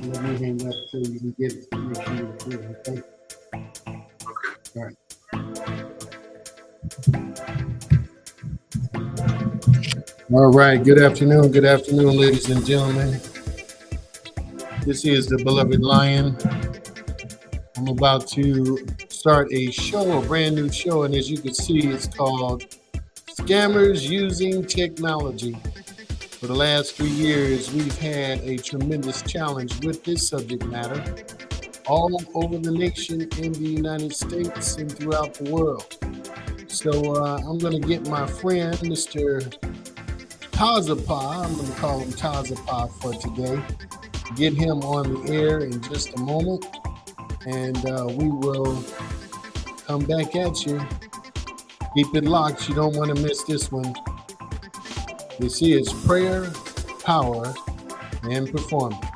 Let me hang up so you can get it. Make sure you're clear, okay? All right. All right. Good afternoon. Good afternoon, ladies and gentlemen. This is the Beloved Lion. I'm about to start a show, a brand new show, and as you can see, it's called Scammers Using Technology. For the last 3 years, we've had a tremendous challenge with this subject matter all over the nation in the United States and throughout the world. So I'm going to get my friend, Mr. Tazapa, I'm going to call him Tazapa for today, get him on the air in just a moment, and we will come back at you. Keep it locked. You don't want to miss this one. This is Prayer, Power, and Performance.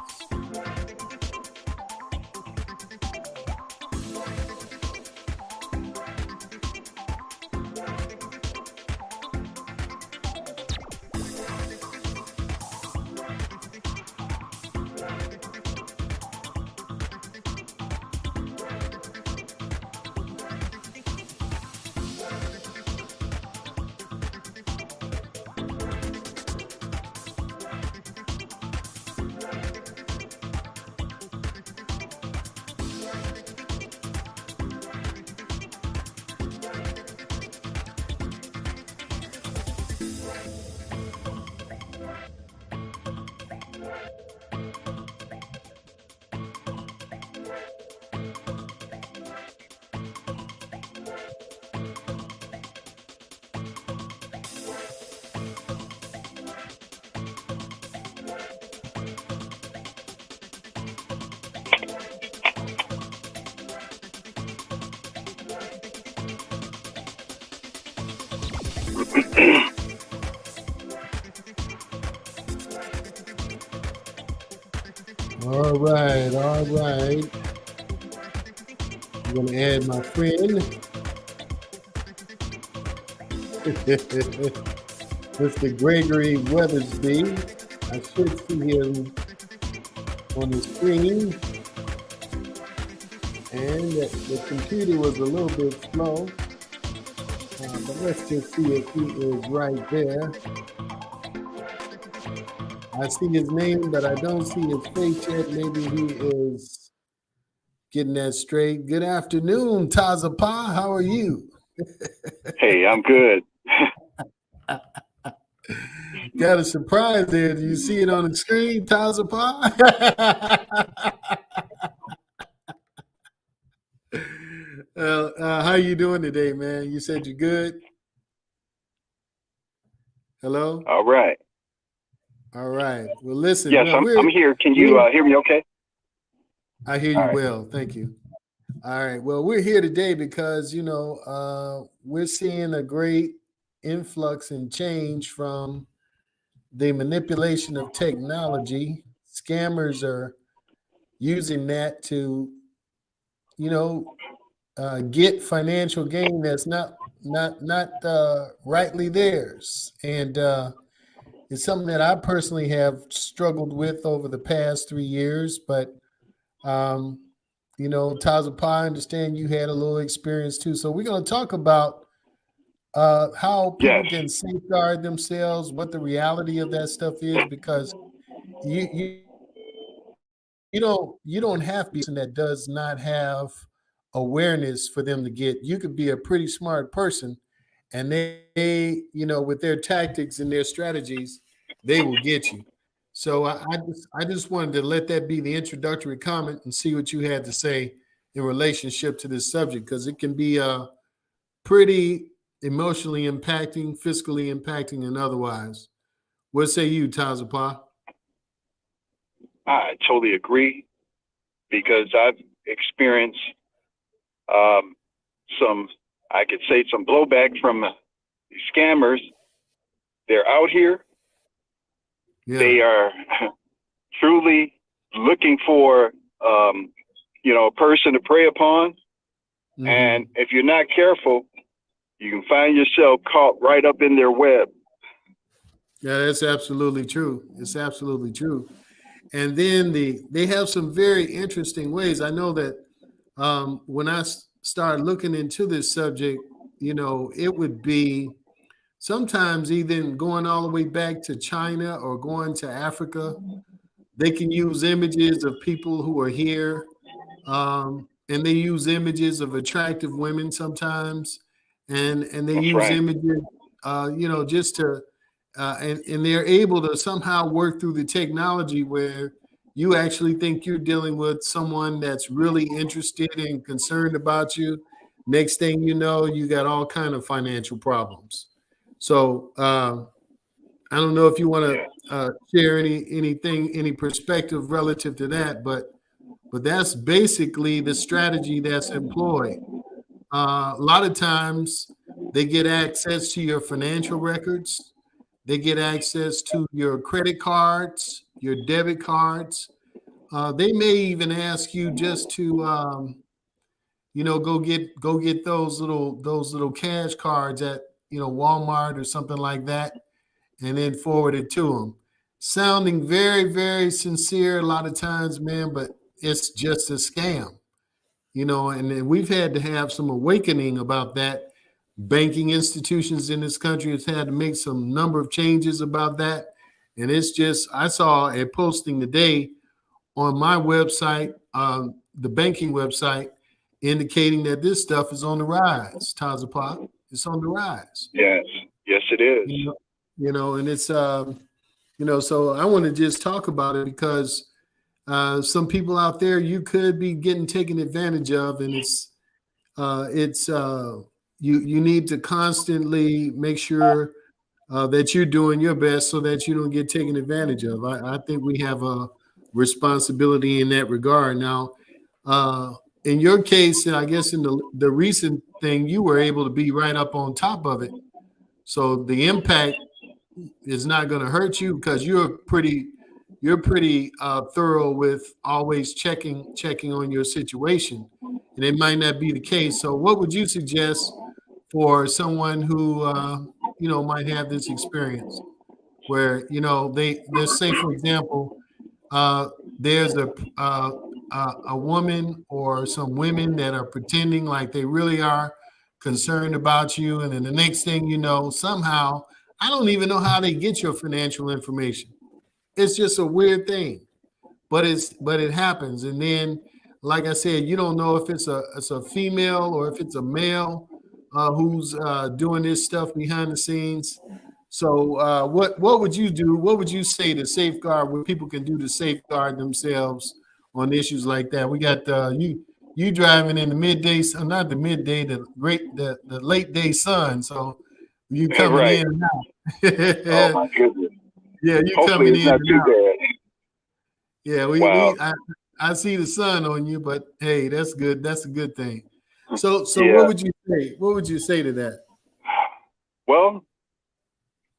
All right, all right. I'm going to add my friend, Mr. Gregory Weathersby. I should see him on the screen. And the computer was a little bit slow. But let's just see if he is right there. I see his name, but I don't see his face yet. Maybe he is getting that straight. Good afternoon, Tazapa. How are you? Hey, I'm good. Got a surprise there. Do you see it on the screen, Tazapa? How you doing today, man? You said you're good? Hello? All right. All right. Well, listen. Yes, I'm here. Can you hear me okay? I hear you well. Thank you. All right. Well, we're here today because, we're seeing a great influx and change from the manipulation of technology. Scammers are using that to, get financial gain that's not rightly theirs. And it's something that I personally have struggled with over the past 3 years. But, Tazapa, I understand you had a little experience too. So we're going to talk about how people can safeguard themselves, what the reality of that stuff is, because you don't have to be a person that does not have awareness for them to get. You could be a pretty smart person, and they with their tactics and their strategies, they will get you. So I just wanted to let that be the introductory comment and see what you had to say in relationship to this subject, because it can be pretty emotionally impacting, fiscally impacting, and otherwise. What say you, Tazapa? I totally agree, because I've experienced some blowback from these scammers. They're out here. Yeah. They are truly looking for, a person to prey upon. Mm-hmm. And if you're not careful, you can find yourself caught right up in their web. Yeah, that's absolutely true. It's absolutely true. and then they have some very interesting ways. I know that when I started looking into this subject, it would be sometimes even going all the way back to China or going to Africa. They can use images of people who are here, and they use images of attractive women sometimes, and they That's use right. images, just to, and they're able to somehow work through the technology where you actually think you're dealing with someone that's really interested and concerned about you. Next thing you know, you got all kind of financial problems. So I don't know if you want Yeah. to share any perspective relative to that, but that's basically the strategy that's employed. A lot of times they get access to your financial records, they get access to your credit cards, your debit cards. They may even ask you just to, go get those little cash cards at Walmart or something like that, and then forward it to them. Sounding very, very sincere a lot of times, man, but it's just a scam, and then we've had to have some awakening about that. Banking institutions in this country has had to make some number of changes about that. And it's just, I saw a posting today on my website, the banking website, indicating that this stuff is on the rise, Tazapop. It's on the rise. Yes. Yes, it is. You know, and it's so I want to just talk about it because some people out there you could be getting taken advantage of, and it's you need to constantly make sure that you're doing your best so that you don't get taken advantage of. I think we have a responsibility in that regard. Now, in your case, and I guess in the recent thing, you were able to be right up on top of it. So the impact is not going to hurt you because you're pretty thorough with always checking on your situation, and it might not be the case. So what would you suggest for someone who might have this experience where they, let's say for example, uh, there's a woman or some women that are pretending like they really are concerned about you, and then the next thing you know, somehow, I don't even know how they get your financial information. It's just a weird thing, but it happens. And then, like I said, you don't know if it's a female or if it's a male who's doing this stuff behind the scenes. So what would you do? What would you say to safeguard, what people can do to safeguard themselves on issues like that? We got you driving in the midday, not the midday, the late day sun. So you coming Right. in and Oh out. my goodness. Yeah, you Hopefully coming it's in not and too out. bad. Yeah, Wow. I see the sun on you, but hey, that's good. That's a good thing. So what Yeah. would you say? What would you say to that? Well,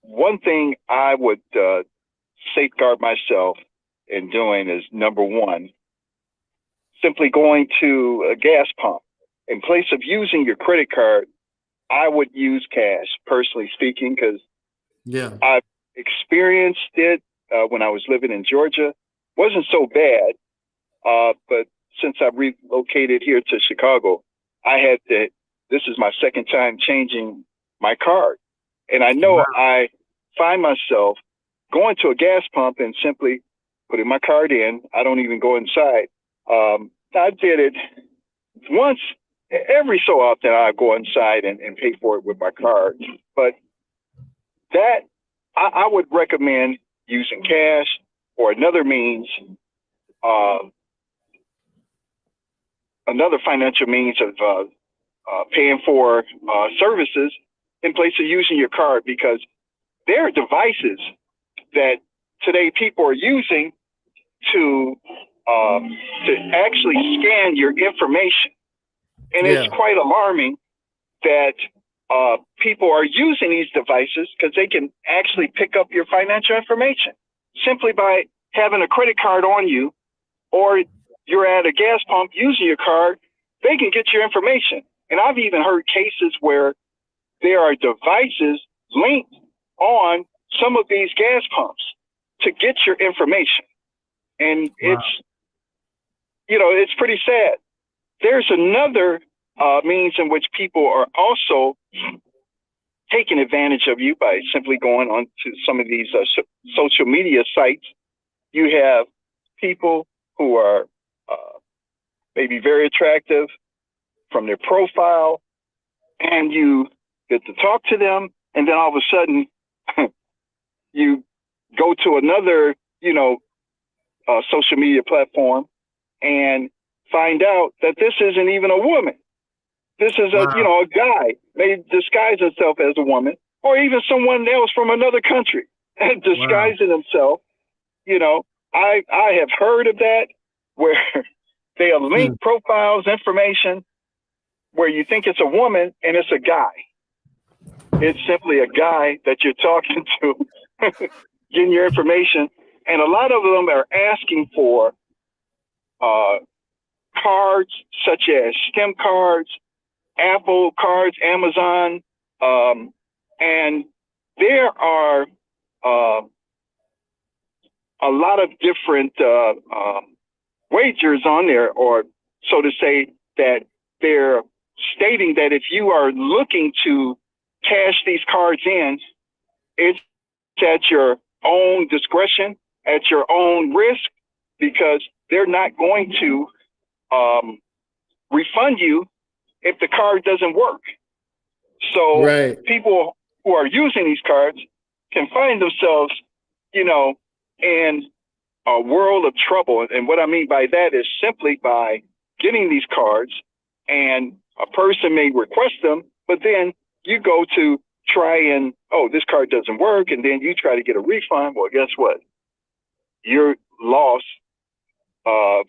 one thing I would safeguard myself in doing is number one, simply going to a gas pump. In place of using your credit card, I would use cash, personally speaking, because Yeah. I've experienced it when I was living in Georgia. Wasn't so bad, but since I relocated here to Chicago, I had to. This is my second time changing my card, and I know Wow. I find myself going to a gas pump and simply putting my card in. I don't even go inside. I did it once every so often. I go inside and pay for it with my card, but that I would recommend using cash or another means, uh, another financial means of paying for services in place of using your card, because there are devices that today people are using to actually scan your information, and it's Yeah. quite alarming that people are using these devices because they can actually pick up your financial information simply by having a credit card on you, or you're at a gas pump using your card. They can get your information. And I've even heard cases where there are devices linked on some of these gas pumps to get your information. And Wow. it's pretty sad. There's another means in which people are also taking advantage of you by simply going on to some of these social media sites. You have people who are maybe very attractive from their profile, and you get to talk to them, and then all of a sudden you go to another, social media platform and find out that this isn't even a woman. This is Wow. a guy may disguise himself as a woman, or even someone else from another country and disguising himself. I have heard of that where they'll link profiles, information, where you think it's a woman and it's a guy. It's simply a guy that you're talking to, getting your information. And a lot of them are asking for cards such as STEM cards, Apple cards, Amazon, and there are a lot of different wagers on there, or so to say, that they're stating that if you are looking to cash these cards in, it's at your own discretion, at your own risk, because they're not going to refund you if the card doesn't work. So people who are using these cards can find themselves, in a world of trouble. And what I mean by that is simply by getting these cards, and a person may request them, but then you go to try and, this card doesn't work, and then you try to get a refund. Well, guess what? Your loss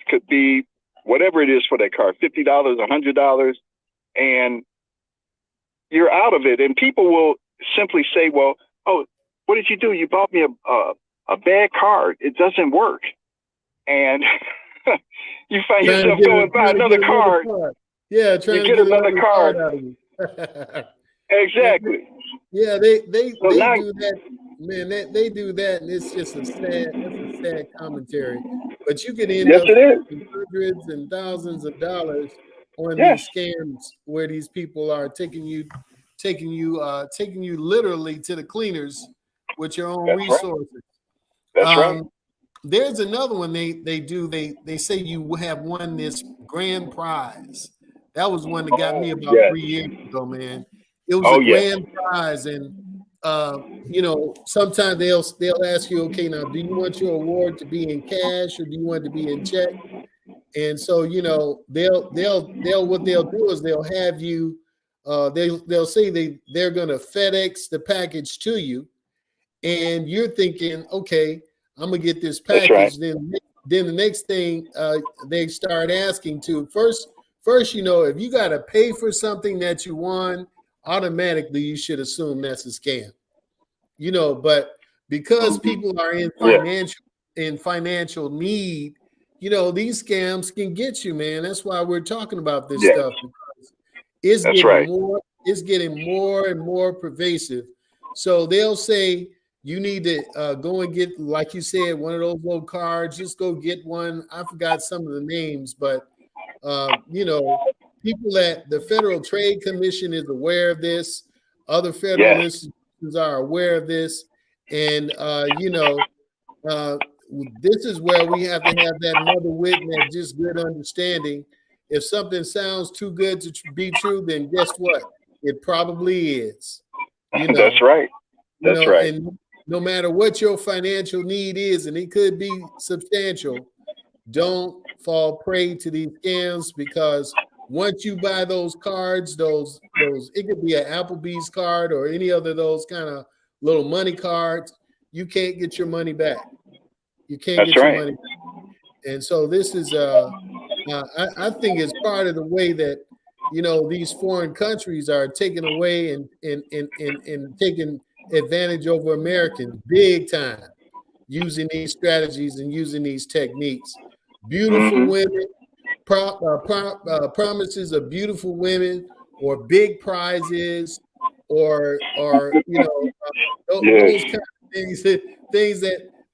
could be whatever it is for that card, $50, $100, and you're out of it. And people will simply say, well, what did you do? You bought me a bad card. It doesn't work. And you find yourself going buy another card. Yeah, trying to get another card out of you. Exactly. Yeah, they do that, man. They do that, and it's just a sad commentary. But you could end up spending hundreds and thousands of dollars on these scams where these people are taking you literally to the cleaners with your own resources. Right. That's right. There's another one they say you have won this grand prize. That was one that got me about 3 years ago, man. It was a grand prize, and sometimes they'll ask you, okay, now do you want your award to be in cash or do you want it to be in check? And so what they'll do is they'll have you they'll say they're going to FedEx the package to you, and you're thinking, okay, I'm gonna get this package. Right. Then the next thing they start asking to first, if you got to pay for something that you won, automatically you should assume that's a scam. But because people are in financial need, these scams can get you, man. That's why we're talking about this stuff, because it's getting more and more pervasive. So they'll say you need to go and get, like you said, one of those little cards. Just go get one. I forgot some of the names, but people at the Federal Trade Commission is aware of this. Other federal institutions are aware of this, and this is where we have to have that mother wit and that just good understanding. If something sounds too good to be true, then guess what? It probably is. That's right. That's right. And no matter what your financial need is, and it could be substantial, don't fall prey to these scams, because once you buy those cards, those it could be an Applebee's card or any other of those kind of little money cards, you can't get your money back. You can't get your money back. And so this is I think it's part of the way that these foreign countries are taking away and taking advantage over Americans big time, using these strategies and using these techniques. Beautiful women, promises of beautiful women, or big prizes, or those kind of things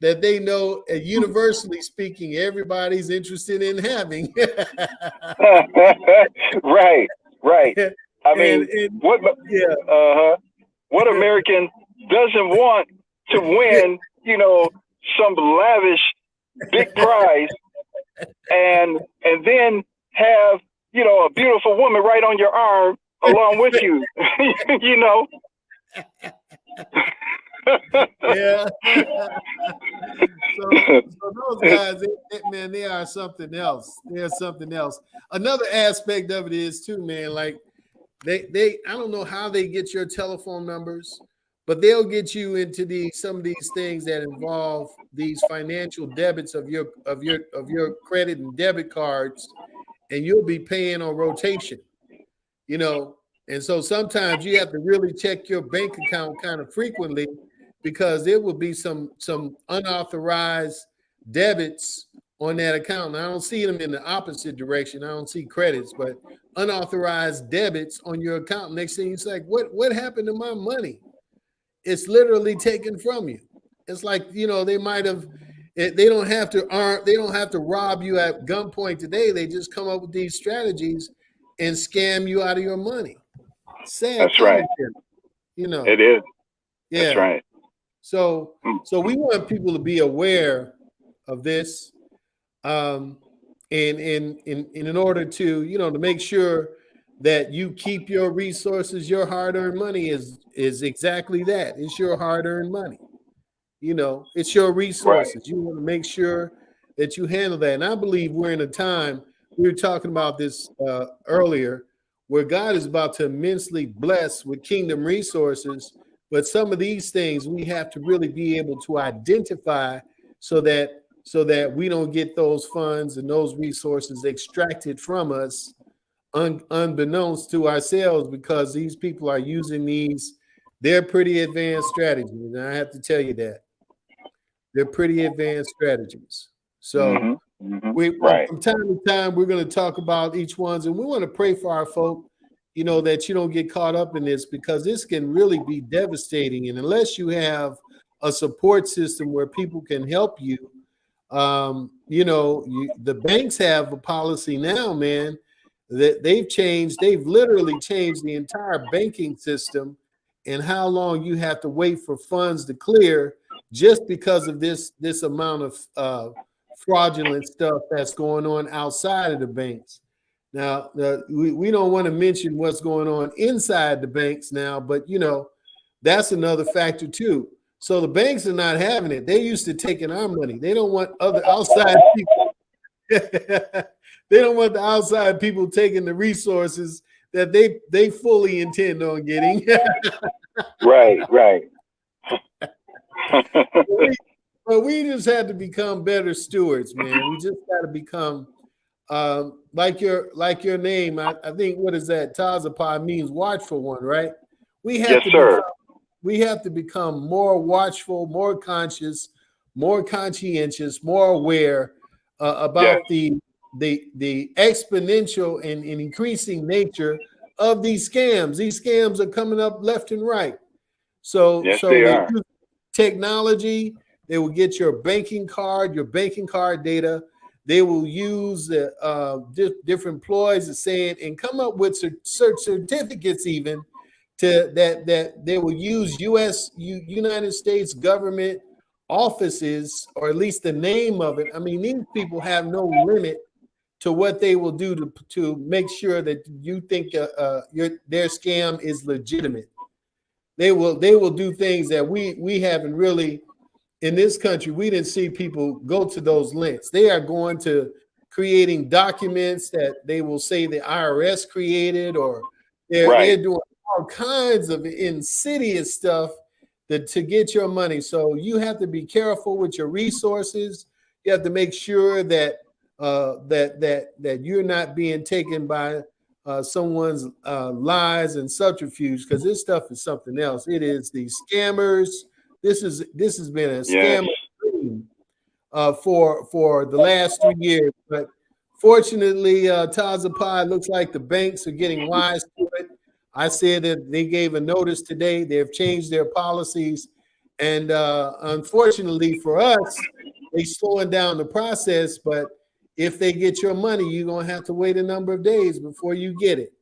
that they know, universally speaking, everybody's interested in having. Right, right. I mean, and what? yeah, What American doesn't want to win? Some lavish big prize, and then have a beautiful woman right on your arm along with you. you know. yeah. So those guys, man, they are something else. They're something else. Another aspect of it is too, man. Like they I don't know how they get your telephone numbers, but they'll get you into some of these things that involve these financial debits of your credit and debit cards, and you'll be paying on rotation. You know, and so sometimes you have to really check your bank account kind of frequently, because there will be some unauthorized debits on that account. And I don't see them in the opposite direction. I don't see credits, but unauthorized debits on your account. Next thing it's like, what happened to my money? It's literally taken from you. It's like, they might have, they don't have to rob you at gunpoint today. They just come up with these strategies and scam you out of your money. Sad That's right. It is. Yeah. That's right. So we want people to be aware of this, and in order to to make sure that you keep your resources. Your hard-earned money is exactly that. It's your hard-earned money. It's your resources. Right. You want to make sure that you handle that. And I believe we're in a time, we were talking about this earlier, where God is about to immensely bless with kingdom resources. But some of these things we have to really be able to identify so that we don't get those funds and those resources extracted from us unbeknownst to ourselves, because these people are using they're pretty advanced strategies. And I have to tell you that. They're pretty advanced strategies. So from time to time, we're going to talk about each ones, and we want to pray for our folk, that you don't get caught up in this, because this can really be devastating. And unless you have a support system where people can help you, the banks have a policy now, man, that they've literally changed the entire banking system and how long you have to wait for funds to clear, just because of this amount of fraudulent stuff that's going on outside of the banks. Now, we don't want to mention what's going on inside the banks now, but that's another factor too. So the banks are not having it. They used to taking our money. They don't want other outside people. They don't want the outside people taking the resources that they fully intend on getting. Right. But we just had to become better stewards, man. We just got to become like your name. I think, what is that? Tazapah means watchful one, right? We have to become more watchful, more conscious, more conscientious, more aware about the exponential and increasing nature of these scams. These scams are coming up left and right. So they use technology. They will get your banking card data. They will use different ploys of saying, and come up with search certificates even that they will use United States government offices, or at least the name of it. I mean, these people have no limit to what they will do to make sure that you think their scam is legitimate. They will do things that we haven't really, in this country, we didn't see people go to those lengths. They are going to creating documents that they will say the IRS created, or they're doing all kinds of insidious stuff to get your money. So you have to be careful with your resources. You have to make sure that that you're not being taken by someone's lies and subterfuge, because this stuff is something else. It is these scammers. This has been a scam for the last 3 years. But fortunately, Tazapah, looks like the banks are getting wise to it. I said that they gave a notice today. They've changed their policies, And unfortunately for us, they slowing down the process. But if they get your money, you're gonna have to wait a number of days before you get it.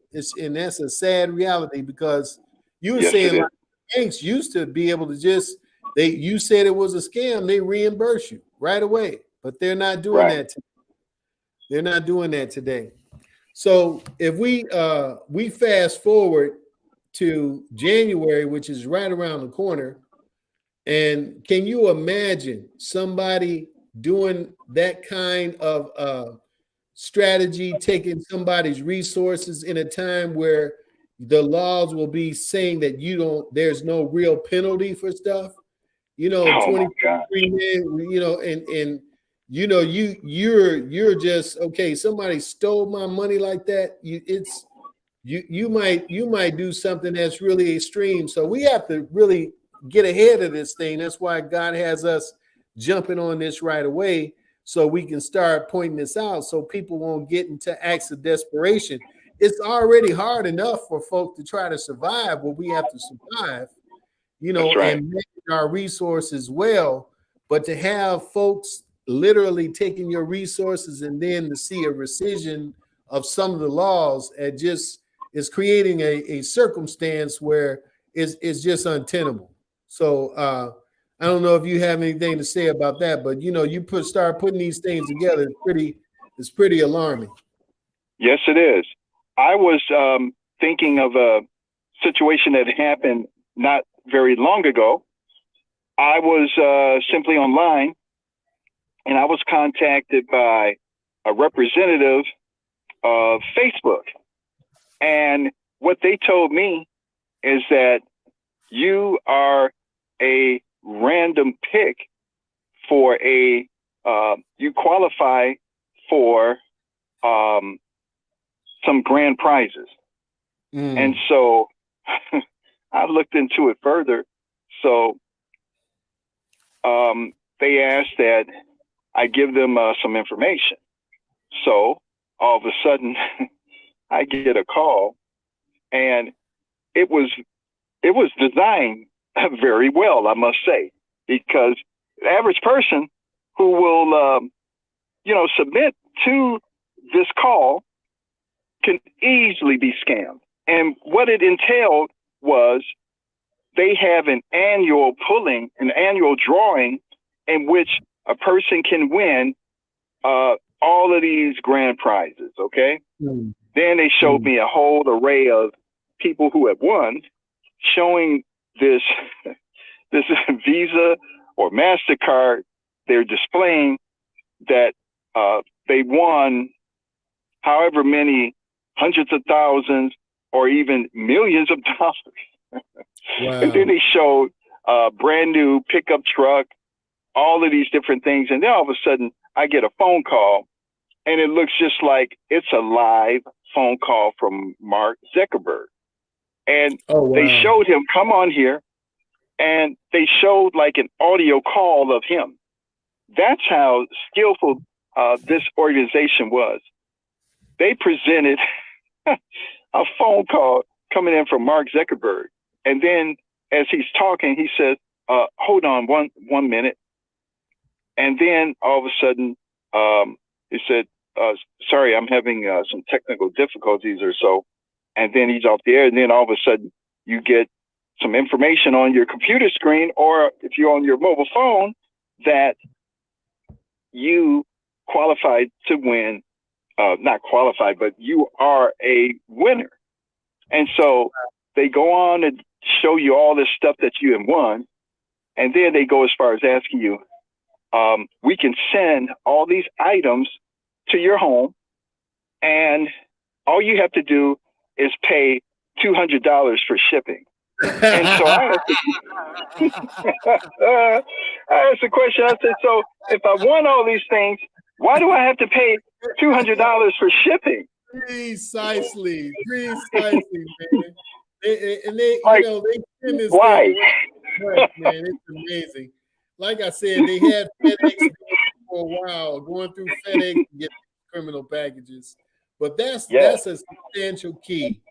And that's a sad reality because you were Yes, saying it is. like banks used to be able to just you said it was a scam, they reimburse you right away, but they're not doing Right. that. They're not doing that today. So if we fast forward to January, which is right around the corner, and can you imagine somebody doing that kind of strategy, taking somebody's resources in a time where the laws will be saying that there's no real penalty for stuff? Oh my God. 23 men, and you're just okay. Somebody stole my money like that. You might do something that's really extreme. So we have to really get ahead of this thing. That's why God has us jumping on this right away so we can start pointing this out so people won't get into acts of desperation. It's already hard enough for folk to try to survive what we have to survive, That's right. and manage our resources well. But to have folks literally taking your resources and then to see a rescission of some of the laws, it just is creating a circumstance where it's just untenable. So I don't know if you have anything to say about that, but you start putting these things together, it's pretty alarming. Yes, it is. I was thinking of a situation that happened not very long ago. I was simply online, and I was contacted by a representative of Facebook. And what they told me is that you are a random pick for you qualify for some grand prizes. And so I looked into it further. So they asked that I give them some information. So all of a sudden, I get a call, and it was designed very well, I must say, because the average person who will submit to this call can easily be scammed. And what it entailed was they have an annual drawing in which a person can win all of these grand prizes. Okay. Then they showed me a whole array of people who have won, showing this this Visa or MasterCard. They're displaying that they won however many hundreds of thousands or even millions of dollars. Wow. And then they showed a brand new pickup truck, all of these different things. And then all of a sudden I get a phone call, and it looks just like it's a live phone call from Mark Zuckerberg. And they showed him come on here, and they showed like an audio call of him. That's how skillful this organization was. They presented a phone call coming in from Mark Zuckerberg. And then as he's talking, he says, hold on one minute. And then all of a sudden, he said, sorry, I'm having some technical difficulties or so. And then he's off the air. And then all of a sudden, you get some information on your computer screen, or if you're on your mobile phone, that you qualified to win. Not qualified, but you are a winner. And so they go on and show you all this stuff that you have won. And then they go as far as asking you, we can send all these items to your home, and all you have to do is pay $200 for shipping. And so I asked the question. I said, so if I want all these things, why do I have to pay $200 for shipping? Precisely, man. They like, send this why? thing, man, it's amazing. Like I said, they had FedEx for a while, going through FedEx to get criminal packages. But that's a substantial key.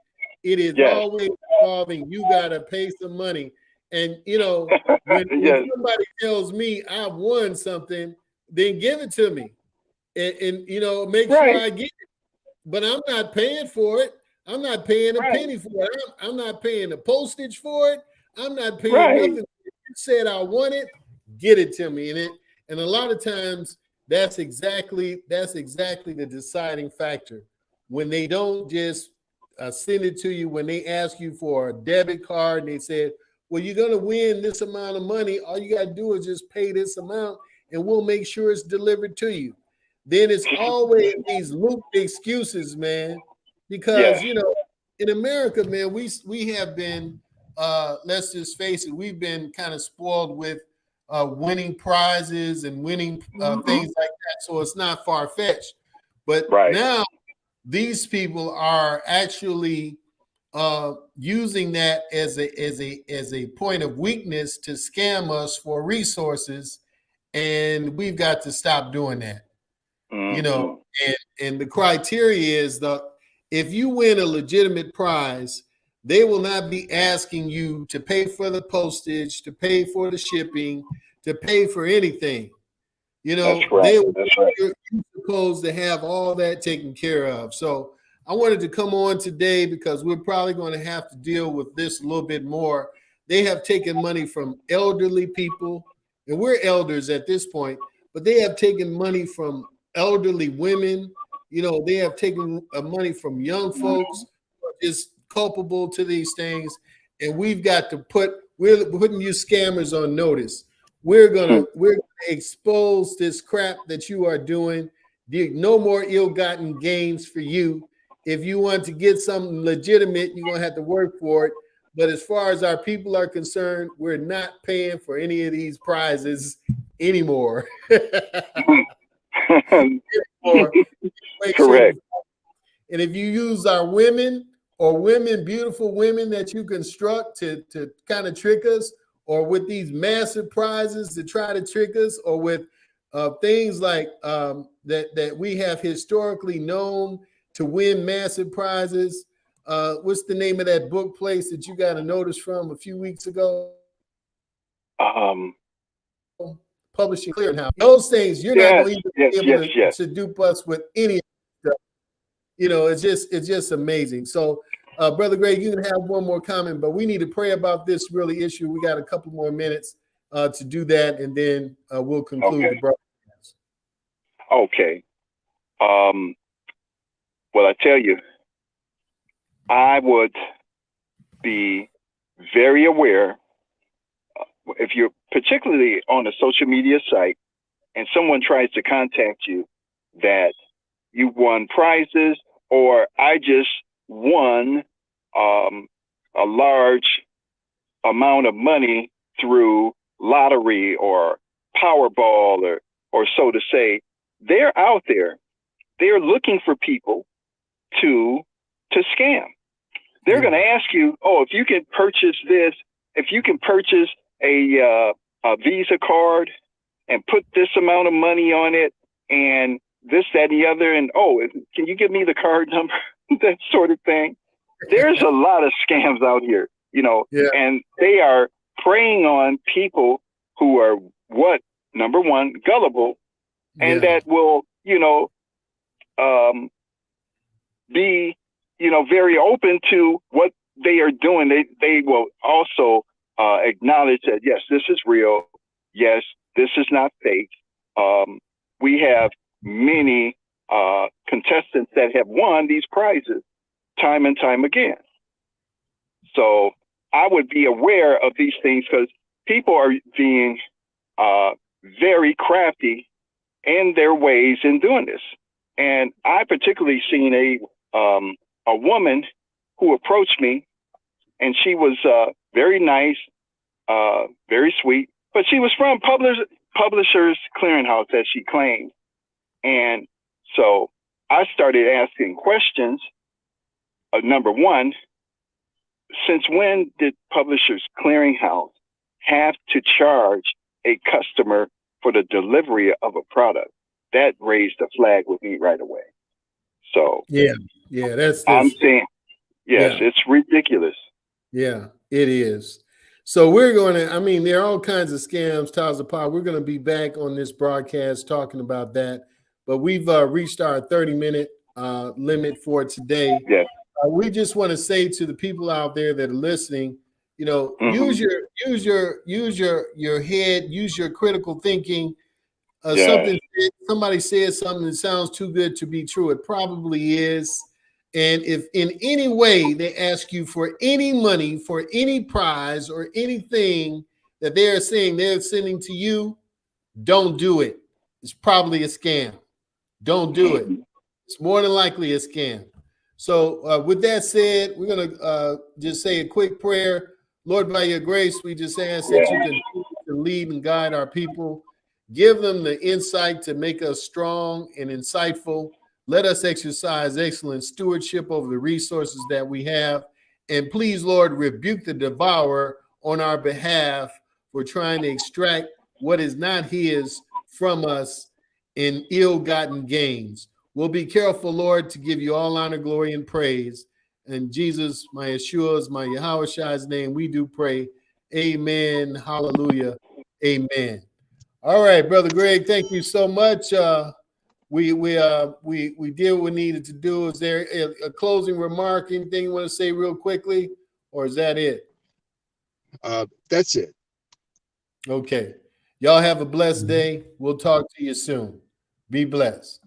It is always involving, you got to pay some money. And when Yes. somebody tells me I've won something, then give it to me, and make sure Right. I get it. But I'm not paying for it. I'm not paying a Right. penny for it. I'm not paying the postage for it. I'm not paying Right. nothing. If you said I want it, get it to me. And a lot of times that's exactly the deciding factor. When they don't just send it to you, when they ask you for a debit card and they said, well, you're going to win this amount of money. All you got to do is just pay this amount and we'll make sure it's delivered to you. Then it's always these looped excuses, man, because Yes. in America, man, we have been let's just face it, we've been kind of spoiled with winning prizes and winning things like that. So it's not far-fetched. But Right. now these people are actually using that as a point of weakness to scam us for resources, and we've got to stop doing that. And the criteria is if you win a legitimate prize, they will not be asking you to pay for the postage, to pay for the shipping, to pay for anything. That's right. That's right. You're supposed to have all that taken care of. So I wanted to come on today because we're probably going to have to deal with this a little bit more. They have taken money from elderly people, and we're elders at this point, but they have taken money from elderly women. They have taken money from young folks who are just culpable to these things. And we've got to we're putting you scammers on notice. We're gonna expose this crap that you are doing. No more ill-gotten gains for you. If you want to get something legitimate, you're gonna have to work for it. But as far as our people are concerned, we're not paying for any of these prizes anymore. Anymore, way, shape, Correct. or form. And if you use our women or beautiful women that you construct to kind of trick us, or with these massive prizes to try to trick us, or with things like that we have historically known to win massive prizes. What's the name of that book place that you got a notice from a few weeks ago? Publishing Clearinghouse. Those things you're not Yes. going to even Yes. be able Yes. Yes. to dupe us with any of that stuff. It's just amazing. So, Brother Greg, you can have one more comment, but we need to pray about this really issue. We got a couple more minutes to do that, and then we'll conclude the broadcast. Okay. Well, I tell you, I would be very aware if you're particularly on a social media site and someone tries to contact you that you won prizes, or I just won a large amount of money through lottery or Powerball, or so to say. They're out there. They're looking for people to scam. They're going to ask you, oh, if you can purchase this, if you can purchase a Visa card and put this amount of money on it, and this, that, and the other, and oh, can you give me the card number? That sort of thing. There's a lot of scams out here, and they are preying on people who are number one, gullible, and that will, be, very open to what they are doing. They will also acknowledge that, yes, this is real. Yes, this is not fake. We have many contestants that have won these prizes time and time again. So I would be aware of these things because people are being very crafty in their ways in doing this. And I particularly seen a woman who approached me, and she was very nice, very sweet, but she was from Publishers Clearinghouse, as she claimed. And so I started asking questions. Number one, since when did Publishers Clearinghouse have to charge a customer for the delivery of a product? That raised a flag with me right away. So that's I'm saying, yes, it's ridiculous. Yeah, it is. So we're going to, I mean, there are all kinds of scams, Towers of Power. We're going to be back on this broadcast talking about that. But we've reached our 30-minute limit for today. Yes. We just want to say to the people out there that are listening, you know, Mm-hmm. use your head, use your critical thinking. Yes. Somebody says something that sounds too good to be true. It probably is. And if in any way they ask you for any money, for any prize or anything that they are saying they're sending to you, don't do it. It's probably a scam. Don't do it. It's more than likely a scam. So with that said, we're going to just say a quick prayer. Lord, by your grace, we just ask that you continue to lead and guide our people. Give them the insight to make us strong and insightful. Let us exercise excellent stewardship over the resources that we have. And please, Lord, rebuke the devourer on our behalf for trying to extract what is not his from us in ill-gotten gains. We'll be careful, Lord, to give you all honor, glory, and praise. In Jesus, my Yeshua's, my Yahweh's name, we do pray. Amen. Hallelujah. Amen. All right, Brother Greg, thank you so much. We did what we needed to do. Is there a closing remark, anything you want to say real quickly, or is that it? That's it. Okay. Y'all have a blessed day. We'll talk to you soon. Be blessed.